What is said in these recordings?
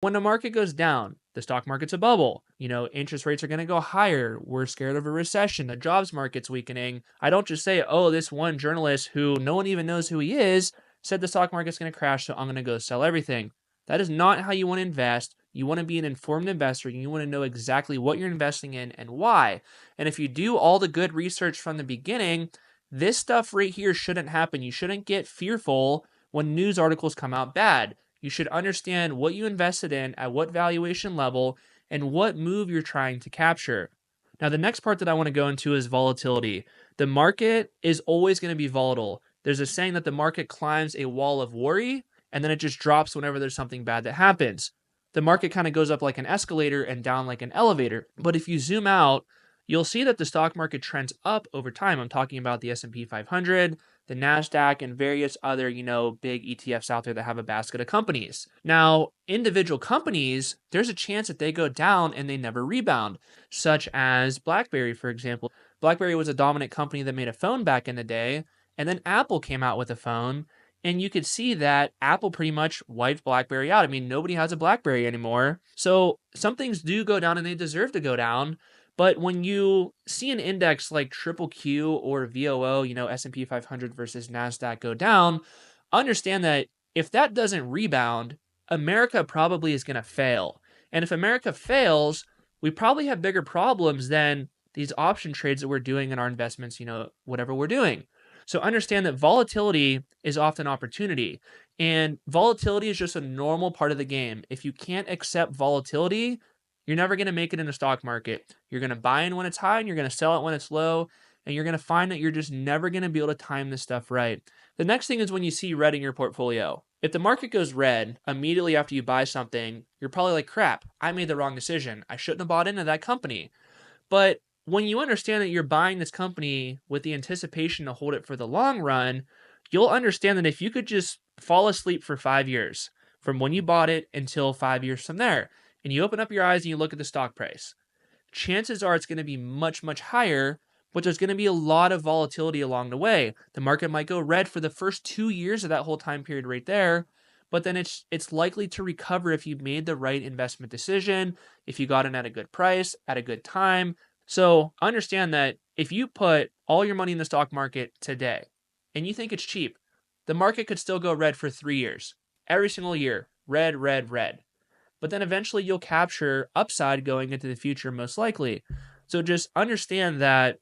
When the market goes down, the stock market's a bubble. Interest rates are going to go higher. We're scared of a recession. The jobs market's weakening. I don't just say, oh, this one journalist who no one even knows who he is said the stock market's going to crash, so I'm going to go sell everything. That is not how you want to invest. You want to be an informed investor. You want to know exactly what you're investing in and why. And if you do all the good research from the beginning, this stuff right here shouldn't happen. You shouldn't get fearful when news articles come out bad. You should understand what you invested in, at what valuation level, and what move you're trying to capture. Now, the next part that I want to go into is volatility. The market is always going to be volatile. There's a saying that the market climbs a wall of worry, and then it just drops whenever there's something bad that happens. The market kind of goes up like an escalator and down like an elevator. But if you zoom out, you'll see that the stock market trends up over time. I'm talking about the S&P 500, the NASDAQ, and various other, big ETFs out there that have a basket of companies. Now, individual companies, there's a chance that they go down and they never rebound, such as BlackBerry, for example. BlackBerry was a dominant company that made a phone back in the day, and then Apple came out with a phone, and you could see that Apple pretty much wiped BlackBerry out. I mean, nobody has a BlackBerry anymore. So some things do go down and they deserve to go down. But when you see an index like Triple Q or VOO, S&P 500 versus NASDAQ go down, understand that if that doesn't rebound, America probably is going to fail. And if America fails, we probably have bigger problems than these option trades that we're doing in our investments, whatever we're doing. So understand that volatility is often opportunity. And volatility is just a normal part of the game. If you can't accept volatility, you're never going to make it in the stock market. You're going to buy in when it's high and you're going to sell it when it's low. And you're going to find that you're just never going to be able to time this stuff right. The next thing is when you see red in your portfolio. If the market goes red immediately after you buy something, you're probably like, crap, I made the wrong decision. I shouldn't have bought into that company. But when you understand that you're buying this company with the anticipation to hold it for the long run, you'll understand that if you could just fall asleep for 5 years from when you bought it until 5 years from there, and you open up your eyes and you look at the stock price, chances are it's going to be much, much higher, but there's going to be a lot of volatility along the way. The market might go red for the first 2 years of that whole time period right there, but then it's likely to recover if you made the right investment decision, if you got in at a good price, at a good time. So understand that if you put all your money in the stock market today and you think it's cheap, the market could still go red for 3 years. Every single year, red, red, red. But then eventually you'll capture upside going into the future, most likely. So just understand that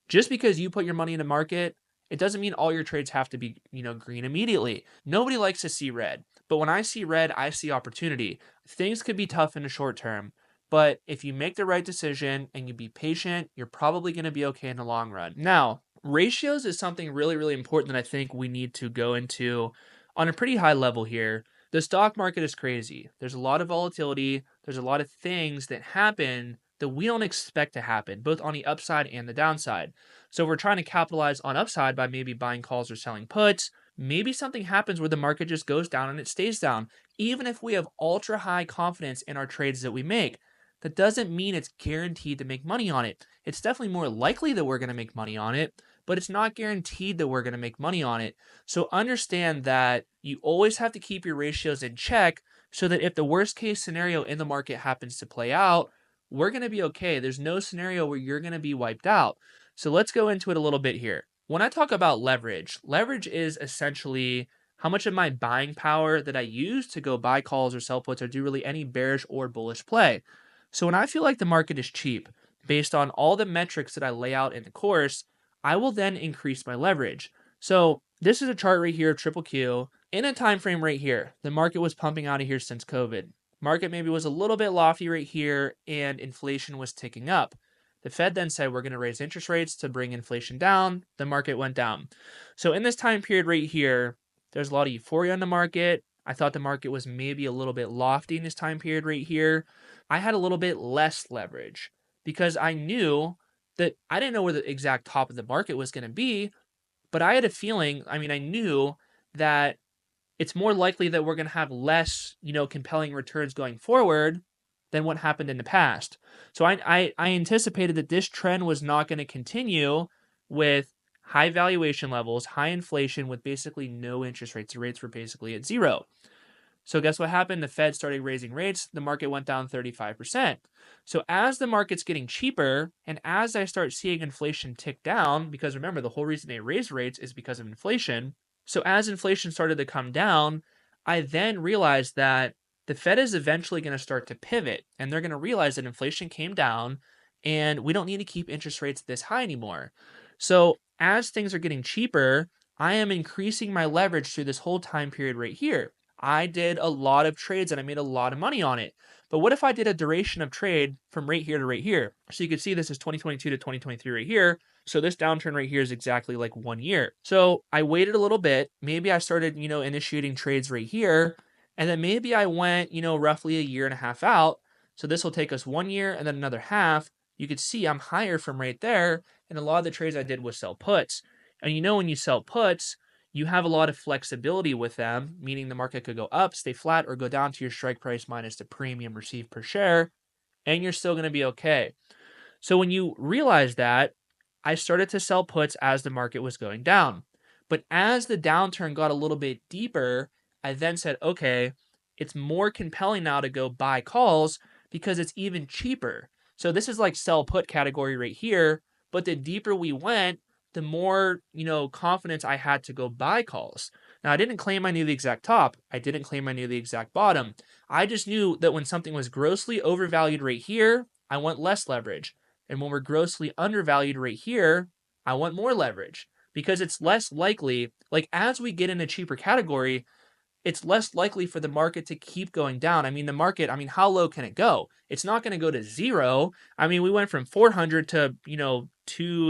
just because you put your money in the market, it doesn't mean all your trades have to be, green immediately. Nobody likes to see red. But when I see red, I see opportunity. Things could be tough in the short term, but if you make the right decision and you be patient, you're probably going to be okay in the long run. Now, ratios is something really, really important that I think we need to go into on a pretty high level here. The stock market is crazy. There's a lot of volatility. There's a lot of things that happen that we don't expect to happen, both on the upside and the downside. So if we're trying to capitalize on upside by maybe buying calls or selling puts, maybe something happens where the market just goes down and it stays down. Even if we have ultra high confidence in our trades that we make, that doesn't mean it's guaranteed to make money on it. It's definitely more likely that we're going to make money on it, but it's not guaranteed that we're going to make money on it. So understand that you always have to keep your ratios in check so that if the worst case scenario in the market happens to play out, we're going to be okay. There's no scenario where you're going to be wiped out. So let's go into it a little bit here. When I talk about leverage, leverage is essentially how much of my buying power that I use to go buy calls or sell puts or do really any bearish or bullish play. So when I feel like the market is cheap, based on all the metrics that I lay out in the course, I will then increase my leverage. So this is a chart right here of Triple Q. In a time frame right here, the market was pumping out of here since COVID. Market maybe was a little bit lofty right here, and inflation was ticking up. The Fed then said we're going to raise interest rates to bring inflation down. The market went down. So in this time period right here, there's a lot of euphoria in the market. I thought the market was maybe a little bit lofty in this time period right here. I had a little bit less leverage because I knew that I didn't know where the exact top of the market was going to be, but I had a feeling, I knew that it's more likely that we're going to have less, compelling returns going forward than what happened in the past. So I anticipated that this trend was not going to continue with high valuation levels, high inflation with basically no interest rates. The rates were basically at zero. So guess what happened? The Fed started raising rates. The market went down 35%. So as the market's getting cheaper and as I start seeing inflation tick down, because remember, the whole reason they raise rates is because of inflation. So as inflation started to come down, I then realized that the Fed is eventually going to start to pivot and they're going to realize that inflation came down and we don't need to keep interest rates this high anymore. So as things are getting cheaper, I am increasing my leverage through this whole time period right here. I did a lot of trades and I made a lot of money on it. But what if I did a duration of trade from right here to right here? So you can see this is 2022 to 2023 right here. So this downturn right here is exactly like 1 year. So I waited a little bit. Maybe I started, initiating trades right here. And then maybe I went, roughly a year and a half out. So this will take us 1 year and then another half. You could see I'm higher from right there. And a lot of the trades I did was sell puts. And when you sell puts, you have a lot of flexibility with them, meaning the market could go up, stay flat, or go down to your strike price minus the premium received per share, and you're still going to be okay. So when you realize that, I started to sell puts as the market was going down. But as the downturn got a little bit deeper, I then said, okay, it's more compelling now to go buy calls because it's even cheaper. So this is like sell put category right here, but the deeper we went, the more, confidence I had to go buy calls. Now, I didn't claim I knew the exact top. I didn't claim I knew the exact bottom. I just knew that when something was grossly overvalued right here, I want less leverage. And when we're grossly undervalued right here, I want more leverage because it's less likely, like as we get in a cheaper category, it's less likely for the market to keep going down. The market, how low can it go? It's not going to go to zero. We went from 400 to,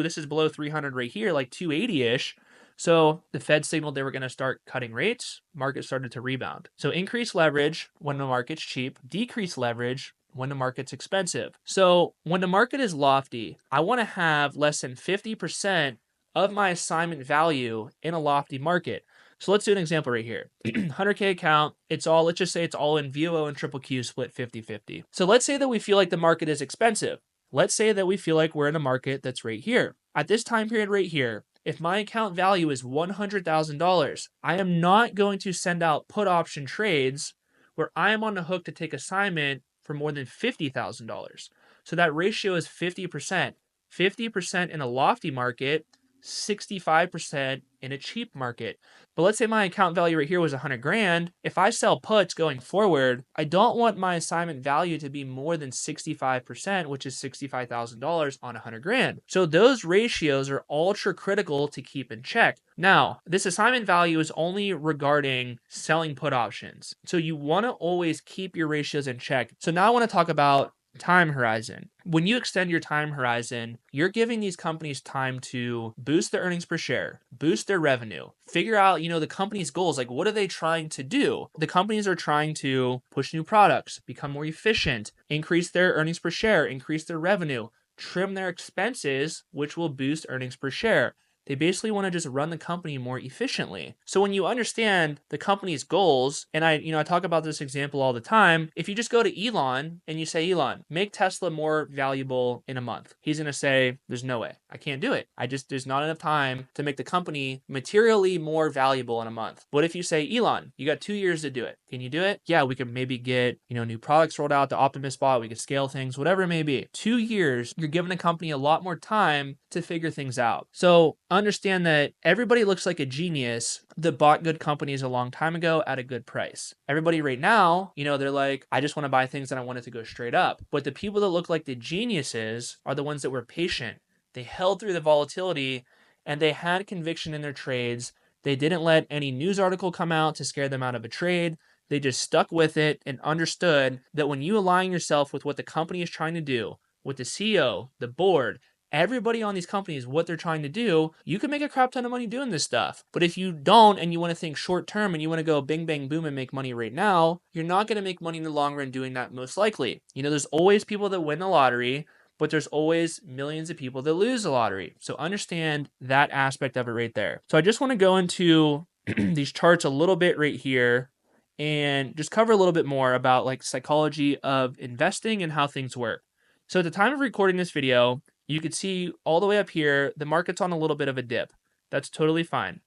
this is below 300 right here, like 280-ish. So the Fed signaled they were going to start cutting rates. Market started to rebound. So increase leverage when the market's cheap, decrease leverage when the market's expensive. So when the market is lofty, I want to have less than 50% of my assignment value in a lofty market. So let's do an example right here. 100K account, let's just say it's all in VO and triple Q split 50-50. So let's say that we feel like the market is expensive. Let's say that we feel like we're in a market that's right here. At this time period right here, if my account value is $100,000, I am not going to send out put option trades where I am on the hook to take assignment for more than $50,000. So that ratio is 50%. 50% in a lofty market, 65% in a cheap market. But let's say my account value right here was 100 grand. If I sell puts going forward, I don't want my assignment value to be more than 65%, which is $65,000 on 100 grand. So those ratios are ultra critical to keep in check. Now, this assignment value is only regarding selling put options. So you want to always keep your ratios in check. So now I want to talk about time horizon. When you extend your time horizon, you're giving these companies time to boost their earnings per share, boost their revenue, figure out, the company's goals. Like, what are they trying to do? The companies are trying to push new products, become more efficient, increase their earnings per share, increase their revenue, trim their expenses, which will boost earnings per share. They basically want to just run the company more efficiently. So when you understand the company's goals, and I talk about this example all the time, if you just go to Elon and you say, Elon, make Tesla more valuable in a month, he's going to say, there's no way. I can't do it. There's not enough time to make the company materially more valuable in a month. What if you say, Elon, you got 2 years to do it? Can you do it? Yeah, we could maybe get, new products rolled out, the Optimus bot, we could scale things, whatever it may be. 2 years, you're giving the company a lot more time to figure things out. So understand that everybody looks like a genius that bought good companies a long time ago at a good price. Everybody right now, they're like, I just want to buy things and I want it to go straight up. But the people that look like the geniuses are the ones that were patient. They held through the volatility and they had conviction in their trades. They didn't let any news article come out to scare them out of a trade. They just stuck with it and understood that when you align yourself with what the company is trying to do, with the CEO, the board, everybody on these companies, what they're trying to do, you can make a crap ton of money doing this stuff. But if you don't and you want to think short term and you want to go bing, bang, boom and make money right now, you're not going to make money in the long run doing that most likely. There's always people that win the lottery, but there's always millions of people that lose the lottery. So understand that aspect of it right there. So I just want to go into these charts a little bit right here and just cover a little bit more about like psychology of investing and how things work. So at the time of recording this video, you could see all the way up here, the market's on a little bit of a dip. That's totally fine.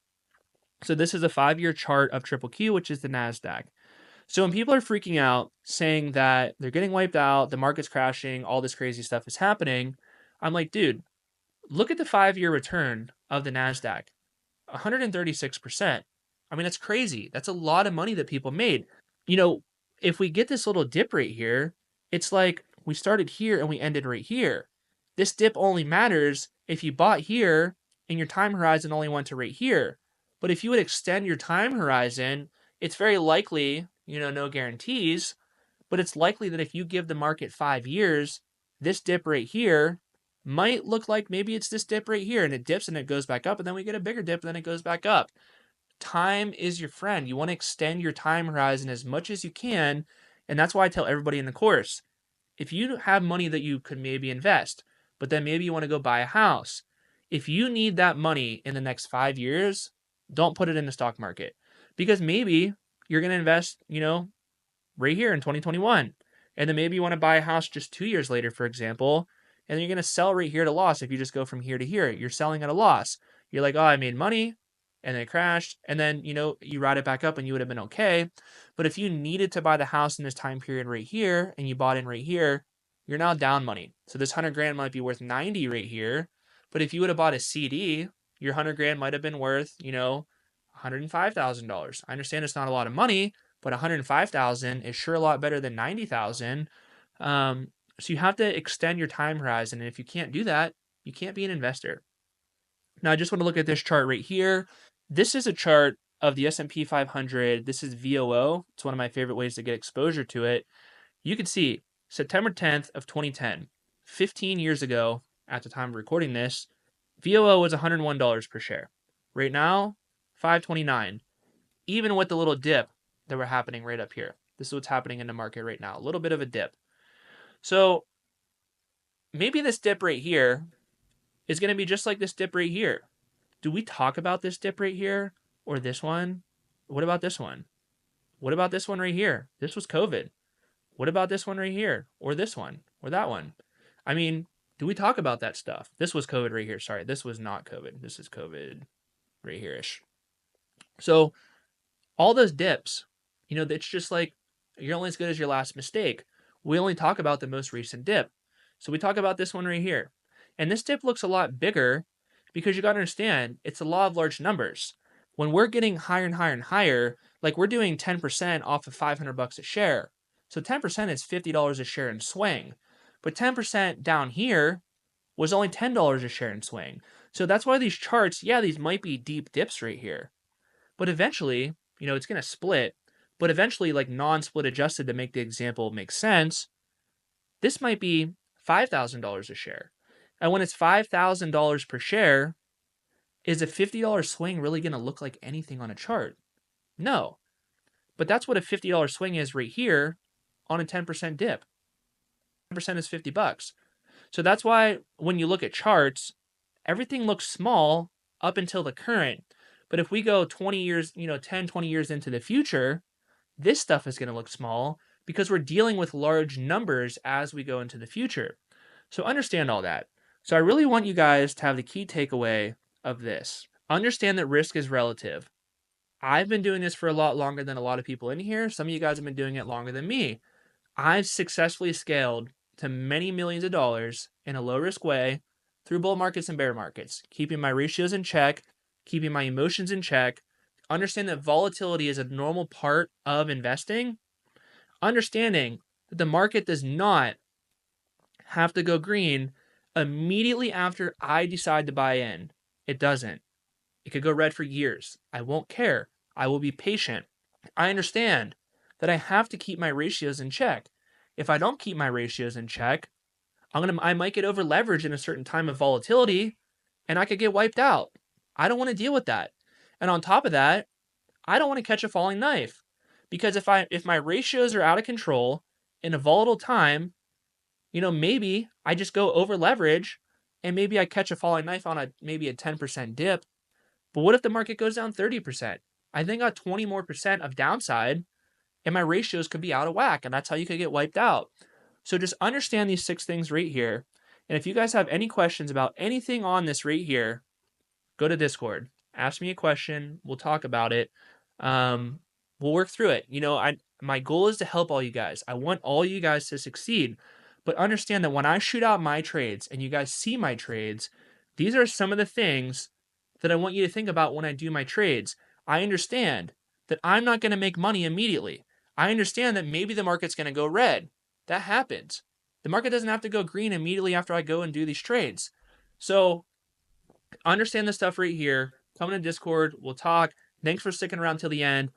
So this is a 5-year chart of Triple Q, which is the NASDAQ. So when people are freaking out saying that they're getting wiped out, the market's crashing, all this crazy stuff is happening, I'm like, dude, look at the 5-year return of the NASDAQ, 136%. I mean, that's crazy. That's a lot of money that people made. You know, if we get this little dip right here, it's like we started here and we ended right here. This dip only matters if you bought here and your time horizon only went to right here. But if you would extend your time horizon, it's very likely, no guarantees, but it's likely that if you give the market 5 years, this dip right here might look like maybe it's this dip right here, and it dips and it goes back up, and then we get a bigger dip and then it goes back up. Time is your friend. You want to extend your time horizon as much as you can, and that's why I tell everybody in the course, if you have money that you could maybe invest, but then maybe you want to go buy a house, if you need that money in the next 5 years, don't put it in the stock market, because maybe you're going to invest, right here in 2021. And then maybe you want to buy a house just 2 years later, for example, and then you're going to sell right here at a loss. If you just go from here to here, you're selling at a loss. You're like, oh, I made money, and then it crashed, and then, you ride it back up and you would have been okay. But if you needed to buy the house in this time period right here, and you bought in right here, you're now down money. So this 100 grand might be worth 90 right here. But if you would have bought a CD, your 100 grand might have been worth, $105,000. I understand it's not a lot of money, but 105,000 is sure a lot better than 90,000. So you have to extend your time horizon, and if you can't do that, you can't be an investor. Now, I just want to look at this chart right here. This is a chart of the S&P 500. This is VOO. It's one of my favorite ways to get exposure to it. You can see September 10th of 2010, 15 years ago at the time of recording this, VOO was $101 per share. Right now, $5.29. Even with the little dip that we're happening right up here. This is what's happening in the market right now. A little bit of a dip. So maybe this dip right here is going to be just like this dip right here. Do we talk about this dip right here or this one? What about this one? What about this one right here? This was COVID. What about this one right here or this one or that one? I mean, do we talk about that stuff? This was COVID right here. Sorry, this was not COVID. This is COVID right here-ish. So all those dips, it's just like you're only as good as your last mistake. We only talk about the most recent dip. So we talk about this one right here. And this dip looks a lot bigger because you got to understand, it's the law of large numbers. When we're getting higher and higher and higher, like we're doing 10% off of $500 a share. So 10% is $50 a share in swing. But 10% down here was only $10 a share in swing. So that's why these charts, these might be deep dips right here. But eventually, it's going to split. But eventually, like non-split adjusted to make the example make sense, this might be $5,000 a share. And when it's $5,000 per share, is a $50 swing really going to look like anything on a chart? No. But that's what a $50 swing is right here on a 10% dip. 10% is $50. So that's why when you look at charts, everything looks small up until the current. But if we go 20 years, 10, 20 years into the future, this stuff is going to look small because we're dealing with large numbers as we go into the future. So understand all that. So I really want you guys to have the key takeaway of this. Understand that risk is relative. I've been doing this for a lot longer than a lot of people in here. Some of you guys have been doing it longer than me. I've successfully scaled to many millions of dollars in a low risk way through bull markets and bear markets, keeping my ratios in check, keeping my emotions in check. Understand that volatility is a normal part of investing. Understanding that the market does not have to go green immediately after I decide to buy in. It doesn't. It could go red for years. I won't care. I will be patient. I understand that I have to keep my ratios in check. If I don't keep my ratios in check, I might get over leveraged in a certain time of volatility and I could get wiped out. I don't want to deal with that. And on top of that, I don't want to catch a falling knife, because if my ratios are out of control in a volatile time, maybe I just go over leverage and maybe I catch a falling knife on maybe a 10% dip. But what if the market goes down 30%? I think I got 20 more percent of downside and my ratios could be out of whack, and that's how you could get wiped out. So just understand these 6 things right here. And if you guys have any questions about anything on this right here, go to Discord. Ask me a question. We'll talk about it. We'll work through it. My goal is to help all you guys. I want all you guys to succeed. But understand that when I shoot out my trades and you guys see my trades, these are some of the things that I want you to think about when I do my trades. I understand that I'm not going to make money immediately. I understand that maybe the market's going to go red. That happens. The market doesn't have to go green immediately after I go and do these trades. So understand this stuff right here. Come to Discord. We'll talk. Thanks for sticking around till the end.